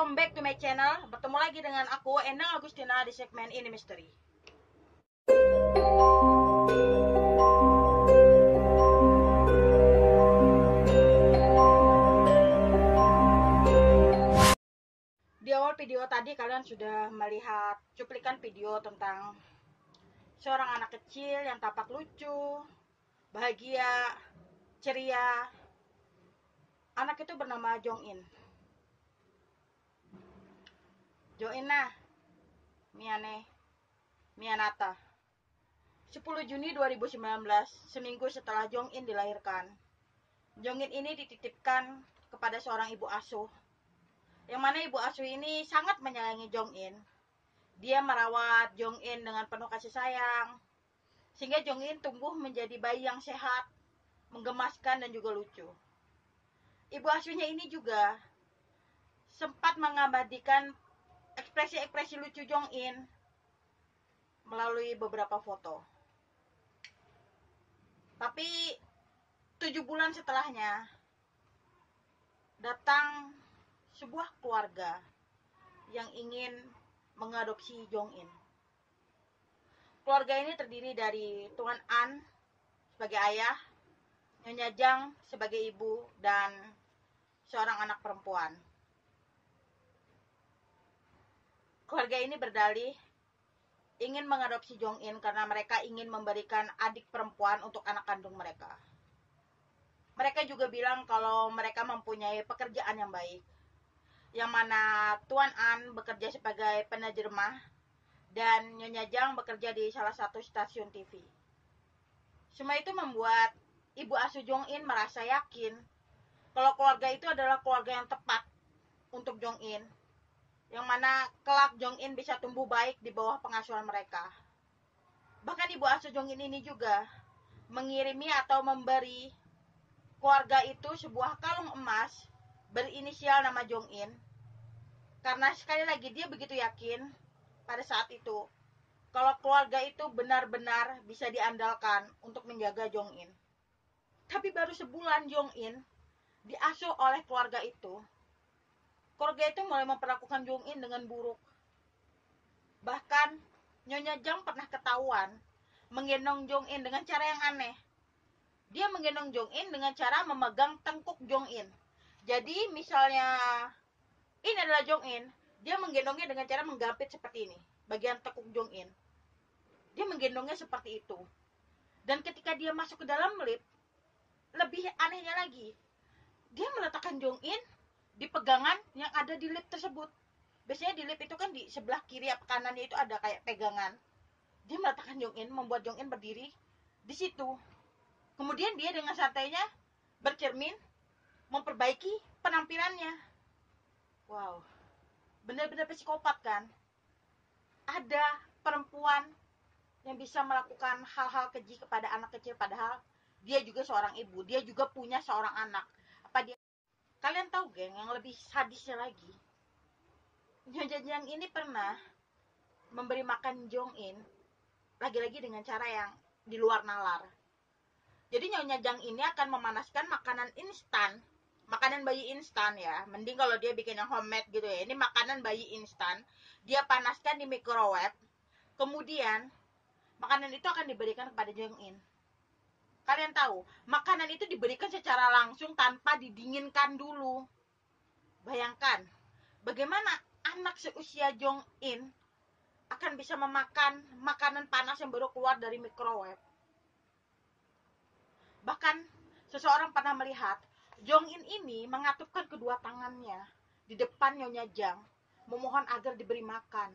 welcome back to my channel. Bertemu lagi dengan aku, Endang Agustina, di segmen Ini Misteri. Di awal video tadi kalian sudah melihat cuplikan video tentang seorang anak kecil yang tampak lucu, bahagia, ceria. Anak itu bernama Jong-in. Jong-in nah, Mianata. 10 Juni 2019, seminggu setelah Jong-in dilahirkan. Jong-in ini dititipkan kepada seorang ibu asuh. Yang mana ibu asuh ini sangat menyayangi Jong-in. Dia merawat Jong-in dengan penuh kasih sayang. Sehingga Jong-in tumbuh menjadi bayi yang sehat, menggemaskan dan juga lucu. Ibu asuhnya ini juga sempat mengabadikan ekspresi-ekspresi lucu Jong-in melalui beberapa foto. Tapi 7 bulan setelahnya datang sebuah keluarga yang ingin mengadopsi Jong-in. Keluarga ini terdiri dari Tuan An sebagai ayah, Nyonya Jang sebagai ibu, dan seorang anak perempuan. Keluarga ini berdalih ingin mengadopsi Jong-in karena mereka ingin memberikan adik perempuan untuk anak kandung mereka. Mereka juga bilang kalau mereka mempunyai pekerjaan yang baik, yang mana Tuan An bekerja sebagai penerjemah dan Nyonya Jang bekerja di salah satu stasiun TV. Semua itu membuat ibu asuh Jong-in merasa yakin kalau keluarga itu adalah keluarga yang tepat untuk Jong-in, yang mana kelak Jong-in bisa tumbuh baik di bawah pengasuhan mereka. Bahkan ibu asuh Jong-in ini juga mengirimi atau memberi keluarga itu sebuah kalung emas berinisial nama Jong-in, karena sekali lagi dia begitu yakin pada saat itu kalau keluarga itu benar-benar bisa diandalkan untuk menjaga Jong-in. Tapi baru sebulan Jong-in diasuh oleh keluarga itu mulai memperlakukan Jong-in dengan buruk. Bahkan Nyonya Jang pernah ketahuan menggendong Jong-in dengan cara yang aneh. Dia menggendong Jong-in dengan cara memegang tengkuk Jong-in. Jadi misalnya ini adalah Jong-in, dia menggendongnya dengan cara menggapit seperti ini, bagian tengkuk Jong-in. Dia menggendongnya seperti itu. Dan ketika dia masuk ke dalam lift, lebih anehnya lagi, dia meletakkan Jong-in di pegangan yang ada di lift tersebut. Biasanya di lift itu kan di sebelah kiri atau kanannya itu ada kayak pegangan. Dia meletakkan Jong-in, membuat Jong-in berdiri di situ. Kemudian dia dengan santainya bercermin, memperbaiki penampilannya. Wow, benar-benar psikopat kan? Ada perempuan yang bisa melakukan hal-hal keji kepada anak kecil, padahal dia juga seorang ibu, dia juga punya seorang anak. Apa dia? Kalian tahu geng, yang lebih sadisnya lagi, Nyonya Jang ini pernah memberi makan Jong-in lagi-lagi dengan cara yang di luar nalar. Jadi Nyonya Jang ini akan memanaskan makanan instan, makanan bayi instan ya. Mending kalau dia bikin yang homemade gitu ya. Ini makanan bayi instan, dia panaskan di microwave. Kemudian makanan itu akan diberikan kepada Jong-in. Kalian tahu, makanan itu diberikan secara langsung tanpa didinginkan dulu. Bayangkan, bagaimana anak seusia Jong-in akan bisa memakan makanan panas yang baru keluar dari microwave. Bahkan, seseorang pernah melihat Jong-in ini mengatupkan kedua tangannya di depan Nyonya Jang, memohon agar diberi makan.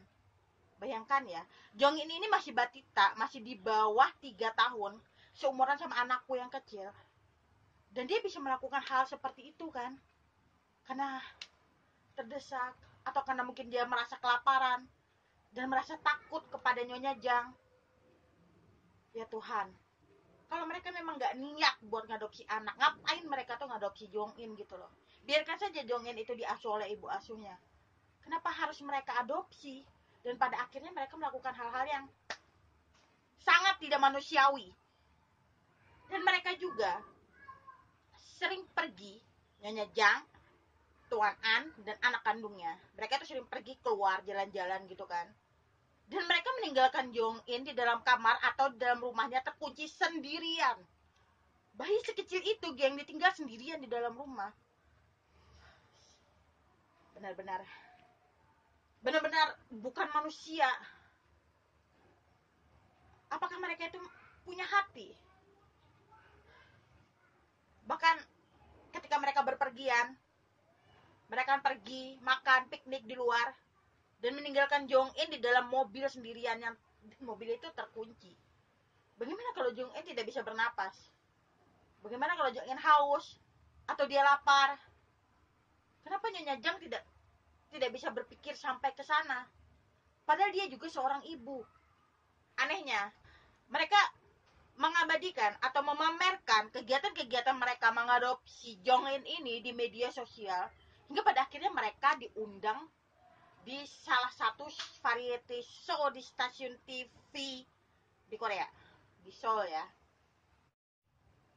Bayangkan ya, Jong-in ini masih batita, masih di bawah 3 tahun, seumuran sama anakku yang kecil. Dan dia bisa melakukan hal seperti itu kan? Karena terdesak, atau karena mungkin dia merasa kelaparan dan merasa takut kepada Nyonya Jang. Ya Tuhan, kalau mereka memang gak niat buat ngadopsi anak, ngapain mereka tuh ngadopsi Jong-in gitu loh? Biarkan saja Jong-in itu diasuh oleh ibu asuhnya. Kenapa harus mereka adopsi? Dan pada akhirnya mereka melakukan hal-hal yang sangat tidak manusiawi. Dan mereka juga sering pergi, Nyonya Jang Tuan An dan anak kandungnya. Mereka tuh sering pergi keluar jalan-jalan gitu kan. Dan mereka meninggalkan Jong In di dalam kamar atau di dalam rumahnya terkunci sendirian. Bayi sekecil itu yang ditinggal sendirian di dalam rumah. Benar-benar bukan manusia. Apakah mereka itu punya hati? Bahkan ketika mereka berpergian, mereka pergi makan piknik di luar dan meninggalkan Jong In di dalam mobil sendirian yang mobil itu terkunci. Bagaimana kalau Jong In tidak bisa bernapas? Bagaimana kalau Jong In haus atau dia lapar? Kenapa Nyonya Jang tidak bisa berpikir sampai ke sana? Padahal dia juga seorang ibu. Anehnya, mereka mengabadikan atau memamerkan kegiatan-kegiatan mereka mengadopsi Jong In ini di media sosial hingga pada akhirnya mereka diundang di salah satu variety show di stasiun TV di Korea, di Seoul ya.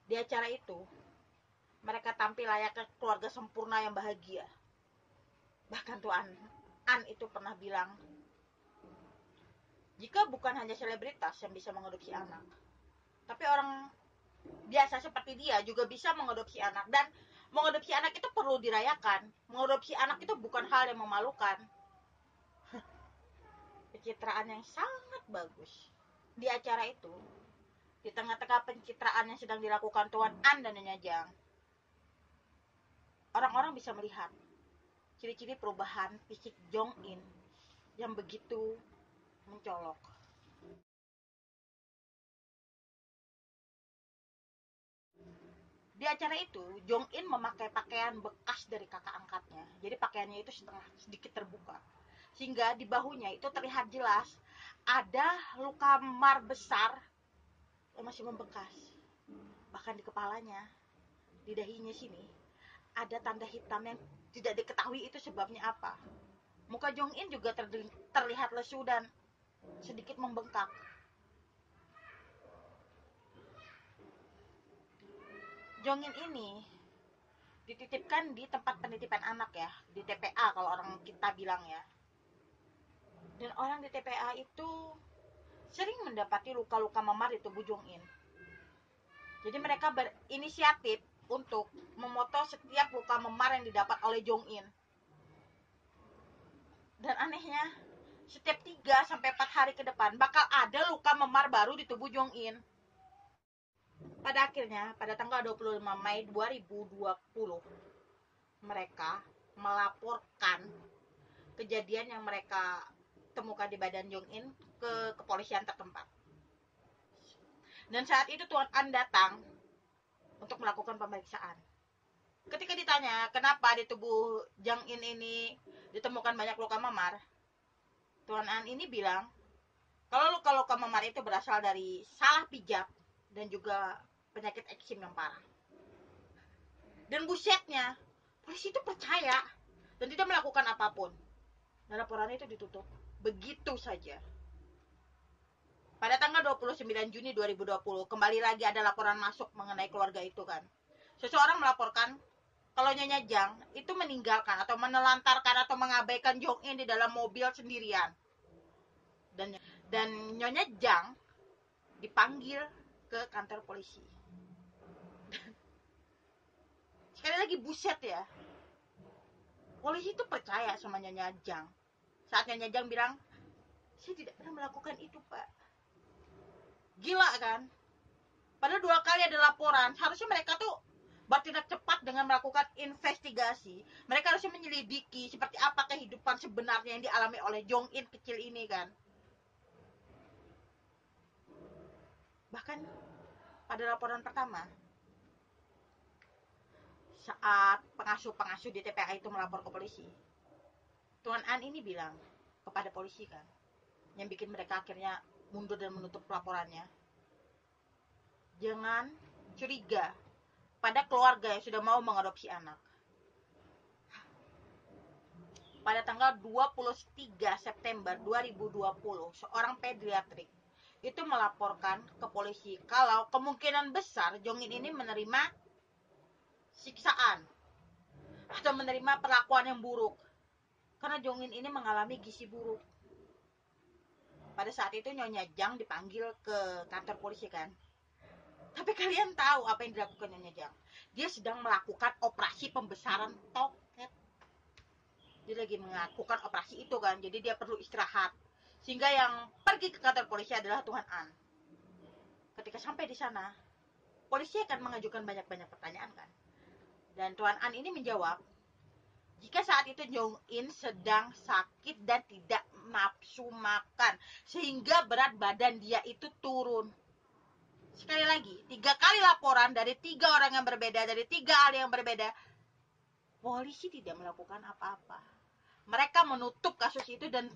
Di acara itu mereka tampil layaknya keluarga sempurna yang bahagia. Bahkan Tuan An itu pernah bilang, jika bukan hanya selebritas yang bisa mengadopsi anak, tapi orang biasa seperti dia juga bisa mengadopsi anak. Dan mengadopsi anak itu perlu dirayakan. Mengadopsi anak itu bukan hal yang memalukan. Pencitraan yang sangat bagus. Di acara itu, di tengah-tengah pencitraan yang sedang dilakukan Tuan An dan Nyonya Jang, orang-orang bisa melihat ciri-ciri perubahan fisik Jong In yang begitu mencolok. Di acara itu, Jong In memakai pakaian bekas dari kakak angkatnya. Jadi pakaiannya itu sedikit terbuka. Sehingga di bahunya itu terlihat jelas ada luka memar besar yang masih membekas. Bahkan di kepalanya, di dahinya sini, ada tanda hitam yang tidak diketahui itu sebabnya apa. Muka Jong In juga terlihat lesu dan sedikit membengkak. Jong In ini dititipkan di tempat penitipan anak ya, di TPA kalau orang kita bilang ya. Dan orang di TPA itu sering mendapati luka-luka memar di tubuh Jong In. Jadi mereka berinisiatif untuk memotong setiap luka memar yang didapat oleh Jong In. Dan anehnya, setiap 3-4 hari ke depan bakal ada luka memar baru di tubuh Jong In. Pada akhirnya, pada tanggal 25 Mei 2020, mereka melaporkan kejadian yang mereka temukan di badan Jong In ke kepolisian setempat. Dan saat itu Tuan An datang untuk melakukan pemeriksaan. Ketika ditanya kenapa di tubuh Jong In ini ditemukan banyak luka memar, Tuan An ini bilang kalau luka-luka memar itu berasal dari salah pijat dan juga penyakit eksim yang parah. Dan busetnya, polisi itu percaya dan tidak melakukan apapun. Dan laporan itu ditutup begitu saja. Pada tanggal 29 Juni 2020, kembali lagi ada laporan masuk mengenai keluarga itu kan. Seseorang melaporkan kalau Nyonya Jang itu meninggalkan atau menelantarkan atau mengabaikan Jong In di dalam mobil sendirian. Dan Nyonya Jang dipanggil ke kantor polisi. Sekali lagi buset ya. Polisi itu percaya sama Nyonya Jang. Saat Nyonya Jang bilang, saya tidak pernah melakukan itu, Pak. Gila kan? Padahal 2 kali ada laporan. Harusnya mereka tuh bertindak cepat dengan melakukan investigasi. Mereka harusnya menyelidiki seperti apa kehidupan sebenarnya yang dialami oleh Jong In kecil ini kan. Bahkan pada laporan pertama, saat pengasuh-pengasuh di TPA itu melapor ke polisi, Tuan An ini bilang kepada polisi kan, yang bikin mereka akhirnya mundur dan menutup laporannya, jangan curiga pada keluarga yang sudah mau mengadopsi anak. Pada tanggal 23 September 2020, seorang pediatrik itu melaporkan ke polisi kalau kemungkinan besar Jong In ini menerima siksaan. atau menerima perlakuan yang buruk. Karena Jong In ini mengalami gizi buruk. Pada saat itu Nyonya Jang dipanggil ke kantor polisi kan. Tapi kalian tahu apa yang dilakukan Nyonya Jang? Dia sedang melakukan operasi pembesaran toket. Dia lagi melakukan operasi itu kan, jadi dia perlu istirahat. Sehingga yang pergi ke kantor polisi adalah Tuan An. Ketika sampai di sana, polisi akan mengajukan banyak-banyak pertanyaan kan. Dan Tuan An ini menjawab, jika saat itu Jong In sedang sakit dan tidak nafsu makan, sehingga berat badan dia itu turun. Sekali lagi, 3 kali laporan dari 3 orang yang berbeda, dari 3 ahli yang berbeda, polisi tidak melakukan apa-apa. Mereka menutup kasus itu dan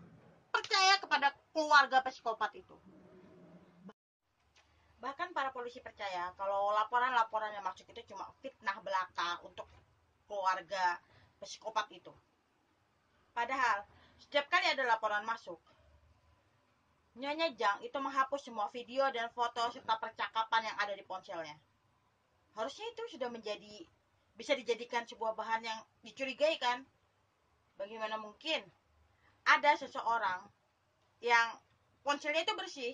percaya kepada keluarga psikopat itu. Bahkan para polisi percaya kalau laporan-laporan yang masuk itu cuma fitnah belaka untuk keluarga psikopat itu. Padahal setiap kali ada laporan masuk, Nyonya Jang itu menghapus semua video dan foto serta percakapan yang ada di ponselnya. Harusnya itu sudah bisa dijadikan sebuah bahan yang dicurigai kan? Bagaimana mungkin ada seseorang yang ponselnya itu bersih,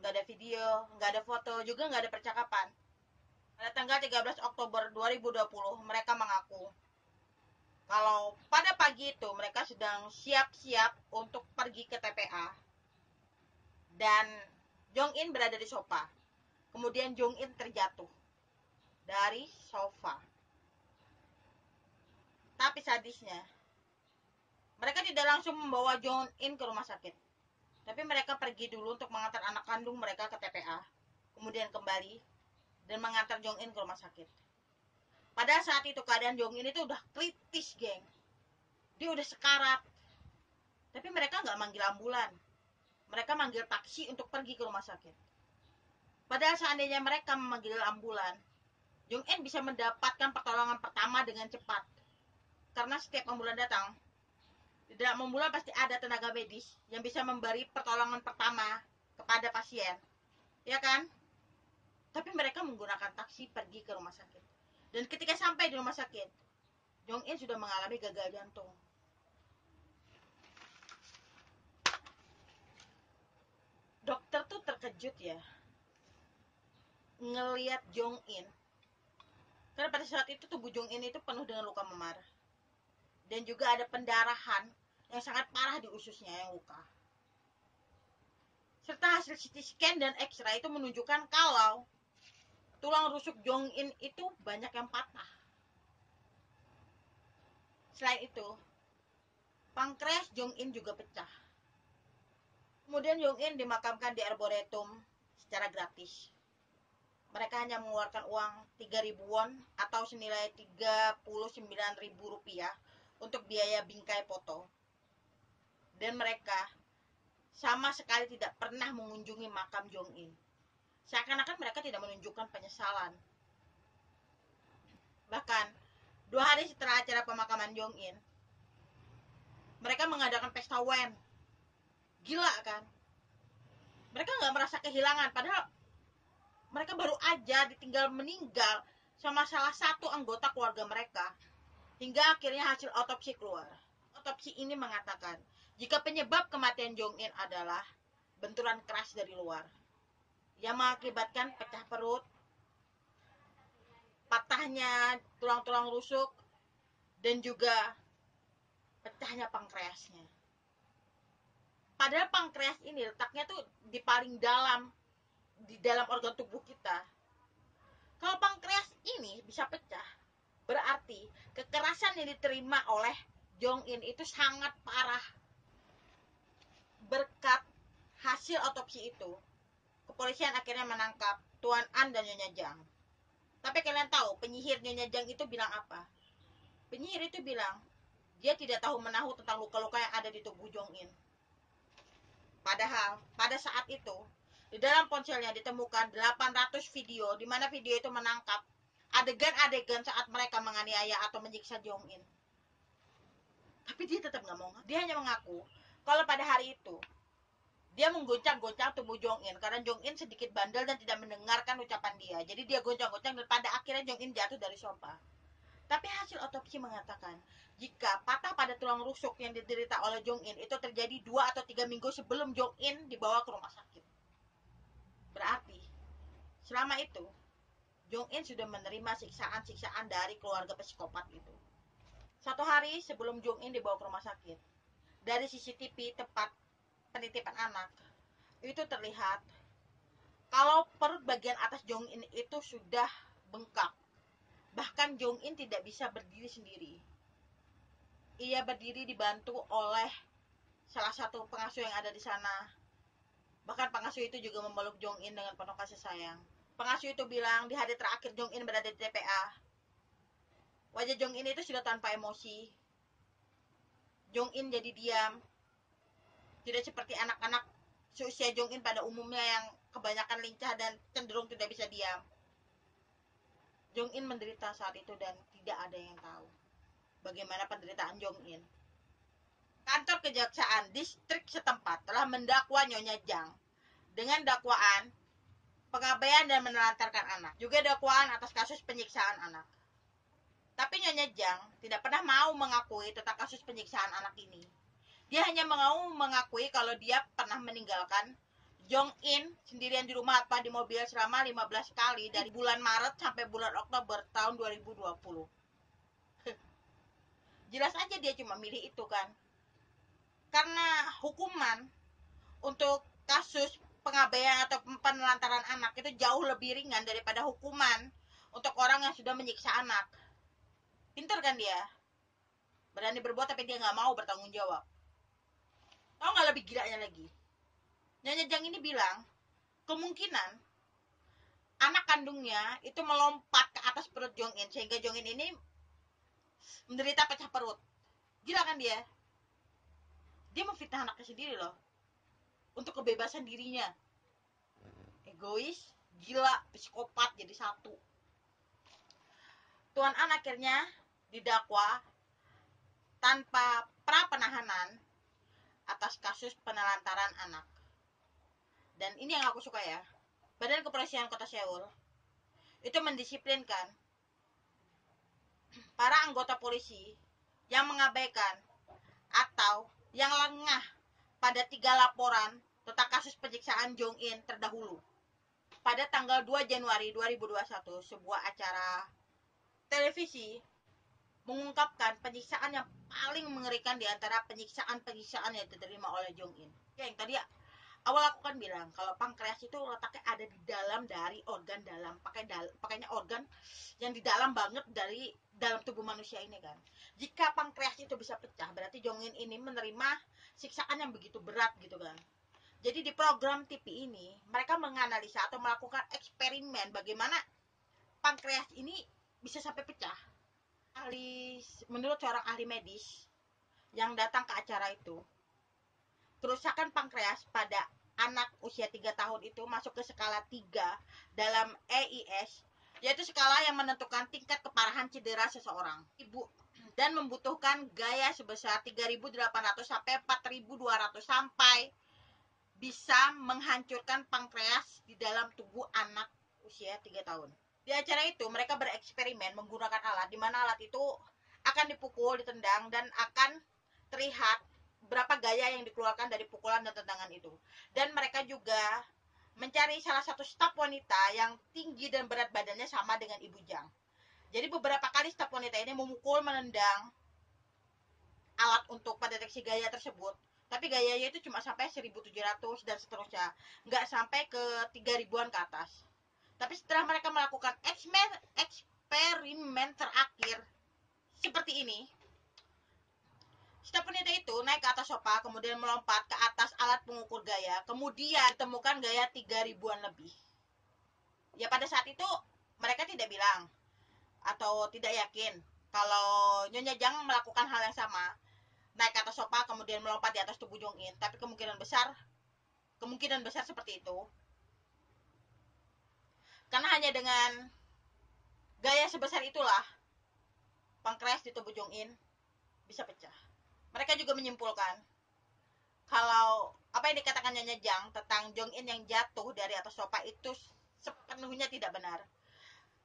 nggak ada video, nggak ada foto, juga nggak ada percakapan. Pada tanggal 13 Oktober 2020, mereka mengaku kalau pada pagi itu mereka sedang siap-siap untuk pergi ke TPA. Dan Jong In berada di sofa. Kemudian Jong In terjatuh dari sofa. Tapi sadisnya, mereka tidak langsung membawa Jong In ke rumah sakit. Tapi mereka pergi dulu untuk mengantar anak kandung mereka ke TPA. Kemudian kembali dan mengantar Jong In ke rumah sakit. Pada saat itu keadaan Jong In itu udah kritis, geng. Dia udah sekarat. Tapi mereka nggak manggil ambulan. Mereka manggil taksi untuk pergi ke rumah sakit. Padahal seandainya mereka memanggil ambulan, Jong In bisa mendapatkan pertolongan pertama dengan cepat. Karena setiap ambulan datang, di dalam ambulan pasti ada tenaga medis yang bisa memberi pertolongan pertama kepada pasien. Ya kan? Tapi mereka menggunakan taksi pergi ke rumah sakit. Dan ketika sampai di rumah sakit, Jong In sudah mengalami gagal jantung. Dokter tuh terkejut ya ngelihat Jong In. Karena pada saat itu tubuh Jong In itu penuh dengan luka memar. Dan juga ada pendarahan yang sangat parah di ususnya yang luka. Serta hasil CT scan dan X-ray itu menunjukkan kalau tulang rusuk Jong In itu banyak yang patah. Selain itu, pankreas Jong In juga pecah. Kemudian Jong In dimakamkan di arboretum secara gratis. Mereka hanya mengeluarkan uang 3.000 won atau senilai 39.000 rupiah untuk biaya bingkai foto. Dan mereka sama sekali tidak pernah mengunjungi makam Jong In. Seakan-akan mereka tidak menunjukkan penyesalan. Bahkan 2 hari setelah acara pemakaman Jong In, mereka mengadakan pesta Wen. Gila kan? Mereka nggak merasa kehilangan, padahal mereka baru aja ditinggal meninggal sama salah satu anggota keluarga mereka. Hingga akhirnya hasil otopsi keluar. Otopsi ini mengatakan, jika penyebab kematian Jong In adalah benturan keras dari luar yang mengakibatkan pecah perut, patahnya tulang-tulang rusuk, dan juga pecahnya pankreasnya. Padahal pankreas ini letaknya tuh di paling dalam, di dalam organ tubuh kita. Kalau pankreas ini bisa pecah, berarti kekerasan yang diterima oleh Jong In itu sangat parah. Berkat hasil otopsi itu, kepolisian akhirnya menangkap Tuan An dan Nyonya Jang. Tapi kalian tahu penyihir Nyonya Jang itu bilang apa? Penyihir itu bilang, dia tidak tahu menahu tentang luka-luka yang ada di tubuh Jong In. Padahal pada saat itu di dalam ponselnya ditemukan 800 video, di mana video itu menangkap adegan-adegan saat mereka menganiaya atau menyiksa Jong In. Tapi dia tetap nggak mau. Dia hanya mengaku kalau pada hari itu dia menggoncang-goncang tubuh Jong In karena Jong In sedikit bandel dan tidak mendengarkan ucapan dia. Jadi dia goncang-goncang dan pada akhirnya Jong In jatuh dari sofa. Tapi hasil otopsi mengatakan, jika patah pada tulang rusuk yang diderita oleh Jong In itu terjadi 2 atau 3 minggu sebelum Jong In dibawa ke rumah sakit. Berarti, selama itu, Jong In sudah menerima siksaan-siksaan dari keluarga psikopat itu. Satu hari sebelum Jong In dibawa ke rumah sakit, dari CCTV tempat penitipan anak, itu terlihat kalau perut bagian atas Jong In itu sudah bengkak. Bahkan Jong In tidak bisa berdiri sendiri. Ia berdiri dibantu oleh salah satu pengasuh yang ada di sana. Bahkan pengasuh itu juga memeluk Jong In dengan penuh kasih sayang. Pengasuh itu bilang di hari terakhir Jong In berada di TPA, wajah Jong In itu sudah tanpa emosi. Jong In jadi diam. Tidak seperti anak-anak seusia Jong In pada umumnya yang kebanyakan lincah dan cenderung tidak bisa diam. Jong In menderita saat itu dan tidak ada yang tahu bagaimana penderitaan Jong In. Kantor kejaksaan distrik setempat telah mendakwa Nyonya Jang dengan dakwaan pengabaian dan menelantarkan anak, juga dakwaan atas kasus penyiksaan anak. Tapi Nyonya Jang tidak pernah mau mengakui tentang kasus penyiksaan anak ini. Dia hanya mau mengakui kalau dia pernah meninggalkan Jong In sendirian di rumah atau di mobil selama 15 kali dari bulan Maret sampai bulan Oktober tahun 2020. Jelas aja dia cuma milih itu kan. Karena hukuman untuk kasus pengabaian atau penelantaran anak itu jauh lebih ringan daripada hukuman untuk orang yang sudah menyiksa anak. Pinter kan dia? Berani berbuat tapi dia nggak mau bertanggung jawab. Tahu nggak lebih gilanya lagi? Nyonya Jang ini bilang, kemungkinan anak kandungnya itu melompat ke atas perut Jong In sehingga Jong In ini menderita pecah perut. Gila kan dia? Dia memfitnah anaknya sendiri loh. Untuk kebebasan dirinya. Egois, gila, psikopat jadi satu. Tuan An akhirnya didakwa tanpa pra penahanan atas kasus penelantaran anak. Dan ini yang aku suka ya. Badan Kepolisian Kota Seoul itu mendisiplinkan para anggota polisi yang mengabaikan atau yang lengah pada 3 laporan tentang kasus penyiksaan Jong In terdahulu. Pada tanggal 2 Januari 2021, sebuah acara televisi mengungkapkan penyiksaan yang paling mengerikan di antara penyiksaan-penyiksaan yang diterima oleh Jong In. Ya, yang tadi awal aku kan bilang kalau pankreas itu letaknya ada di dalam dari organ dalam, pakainya organ yang di dalam banget dari dalam tubuh manusia ini kan. Jika pankreas itu bisa pecah, berarti Jong In ini menerima siksaan yang begitu berat gitu kan. Jadi di program TV ini mereka menganalisa atau melakukan eksperimen bagaimana pankreas ini bisa sampai pecah. Menurut seorang ahli medis yang datang ke acara itu, kerusakan pankreas pada anak usia 3 tahun itu masuk ke skala 3 dalam EIS, yaitu skala yang menentukan tingkat keparahan cedera seseorang. Dan membutuhkan gaya sebesar 3.800 sampai 4.200 sampai bisa menghancurkan pankreas di dalam tubuh anak usia 3 tahun. Di acara itu mereka bereksperimen menggunakan alat, di mana alat itu akan dipukul, ditendang, dan akan terlihat berapa gaya yang dikeluarkan dari pukulan dan tendangan itu. Dan mereka juga mencari salah satu staf wanita yang tinggi dan berat badannya sama dengan Ibu Jang. Jadi beberapa kali staf wanita ini memukul, menendang alat untuk pendeteksi gaya tersebut. Tapi gayanya itu cuma sampai 1.700 dan seterusnya. Nggak sampai ke 3.000-an ke atas. Tapi setelah mereka melakukan eksperimen terakhir seperti ini, staf wanita itu naik ke atas sofa, kemudian melompat ke atas alat pengukur gaya, kemudian ditemukan gaya 3.000-an lebih. Ya pada saat itu mereka tidak bilang atau tidak yakin kalau Nyonya Jang melakukan hal yang sama, naik ke atas sofa kemudian melompat di atas tubuh Jong In, tapi kemungkinan besar seperti itu. Karena hanya dengan gaya sebesar itulah pankreas di tubuh Jong In bisa pecah. Mereka juga menyimpulkan kalau apa yang dikatakan Nyonya Jang tentang Jong In yang jatuh dari atas sofa itu sepenuhnya tidak benar.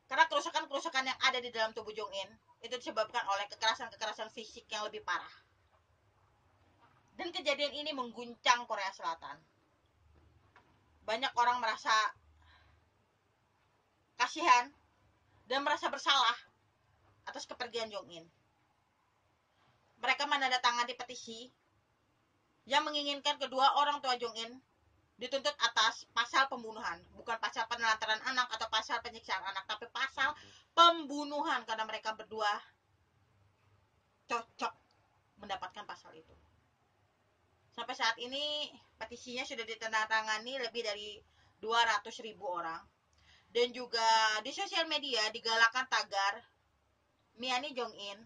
Karena kerusakan-kerusakan yang ada di dalam tubuh Jong In itu disebabkan oleh kekerasan-kekerasan fisik yang lebih parah. Dan kejadian ini mengguncang Korea Selatan. Banyak orang merasa kasihan dan merasa bersalah atas kepergian Jong In. Mereka menandatangani petisi yang menginginkan kedua orang tua Jong In dituntut atas pasal pembunuhan, bukan pasal penelantaran anak atau pasal penyiksaan anak, tapi pasal pembunuhan, karena mereka berdua cocok mendapatkan pasal itu. Sampai saat ini petisinya sudah ditandatangani lebih dari 200.000 orang. Dan juga di sosial media digalakan tagar Miani Jong In,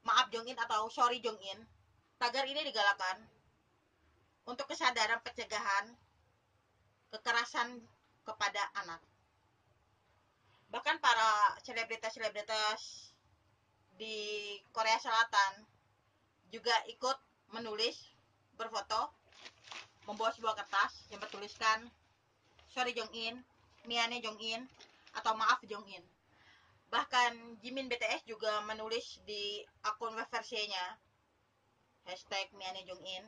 maaf Jong In atau sorry Jong In. Tagar ini digalakan untuk kesadaran pencegahan kekerasan kepada anak. Bahkan para selebritas-selebritas di Korea Selatan juga ikut menulis, berfoto, membawa sebuah kertas yang bertuliskan sorry Jong In, Miane Jong In, atau maaf Jong In. Bahkan Jimin BTS juga menulis di akun web versinya #Miane Jong In,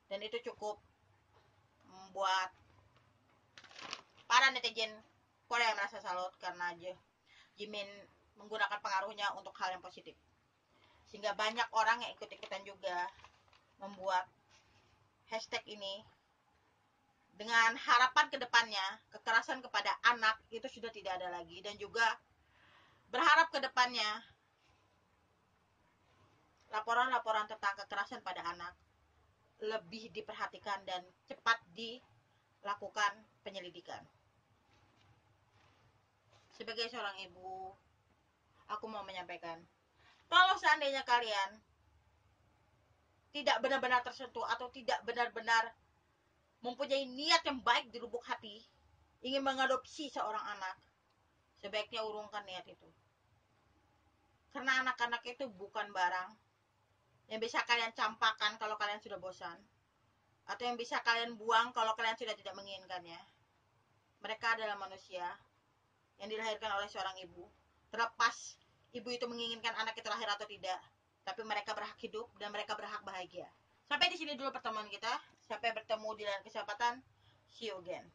dan itu cukup membuat para netizen Korea merasa salut karena Jimin menggunakan pengaruhnya untuk hal yang positif. Sehingga banyak orang yang ikut-ikutan juga membuat hashtag ini dengan harapan ke depannya kekerasan kepada anak itu sudah tidak ada lagi, dan juga berharap ke depannya laporan-laporan tentang kekerasan pada anak lebih diperhatikan dan cepat dilakukan penyelidikan. Sebagai seorang ibu, aku mau menyampaikan, kalau seandainya kalian tidak benar-benar tersentuh atau tidak benar-benar mempunyai niat yang baik di lubuk hati, ingin mengadopsi seorang anak, sebaiknya urungkan niat itu. Karena anak-anak itu bukan barang yang bisa kalian campakkan kalau kalian sudah bosan, atau yang bisa kalian buang kalau kalian sudah tidak menginginkannya. Mereka adalah manusia yang dilahirkan oleh seorang ibu. Terlepas ibu itu menginginkan anak itu lahir atau tidak, tapi mereka berhak hidup dan mereka berhak bahagia. Sampai di sini dulu pertemuan kita. Sampai bertemu di lain kesempatan. See you again.